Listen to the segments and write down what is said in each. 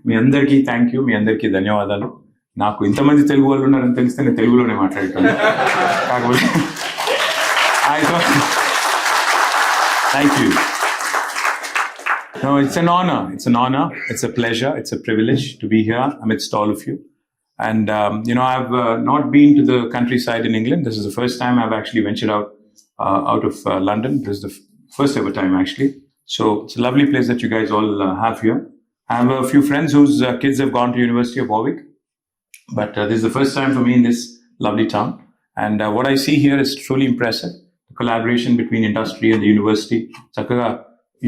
మీ అందరికీ thank you, మీ అందరికీ ధన్యవాదాలు. నాకు ఇంతమంది తెలుగు వాళ్ళు ఉన్నారని తెలిస్తే నేను తెలుగులోనే మాట్లాడతాను. కాకపోతే thank you. No, it's an honor. It's an honor. It's a pleasure. It's a privilege to be here amidst all of you. And, I've not been to the countryside in England. This is the first time I've actually ventured out of London. This is the first ever time, actually. So it's a lovely place that you guys all have here. I have a few friends whose kids have gone to University of Warwick. But this is the first time for me in this lovely town. And what I see here is truly impressive. The collaboration between industry and the university. చక్కగా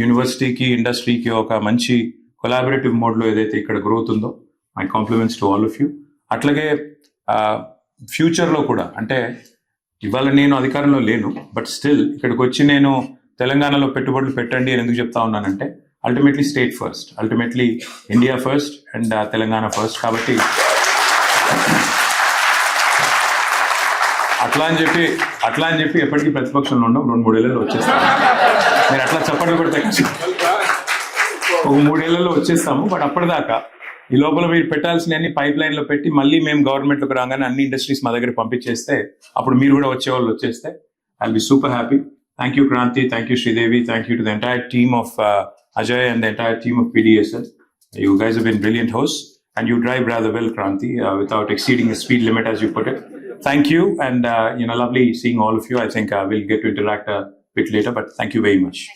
యూనివర్సిటీకి ఇండస్ట్రీకి ఒక మంచి collaborative మోడ్లో ఏదైతే ఇక్కడ growth ఉందో, my compliments to all of you. అట్లాగే ఫ్యూచర్లో కూడా, అంటే ఇవాళ నేను అధికారంలో లేను, బట్ స్టిల్ ఇక్కడికి వచ్చి నేను తెలంగాణలో పెట్టుబడులు పెట్టండి అని ఎందుకు చెప్తా ఉన్నానంటే, ultimately state first, ultimately India first and Telangana first. కాబట్టి అట్లా అని చెప్పి ఎప్పటికీ ప్రతిపక్షంలో ఉండవు. 2-3 ఏళ్ళలో వచ్చేస్తాము. మీరు అట్లా చప్పట్లు కొడితే ఒక 3 ఏళ్లలో వచ్చేస్తాము. బట్ అప్పటిదాకా ఈ లోపల మీరు పెట్టాల్సిన అన్ని పైప్ లైన్ లో పెట్టి మళ్ళీ మేము గవర్నమెంట్లోకి రాగానే అన్ని ఇండస్ట్రీస్ మా దగ్గర పంపించేస్తే, అప్పుడు మీరు కూడా వచ్చేవాళ్ళు వచ్చేస్తే I will be super happy. Thank you Kranti, thank you Sridevi, thank you to the entire team of Ajay and the entire team of PDSL. You guys have been brilliant hosts and you drive rather well, Kranti, without exceeding the speed limit as you put it. Thank you, and lovely seeing all of you. I think we'll get to interact a bit later, but thank you very much.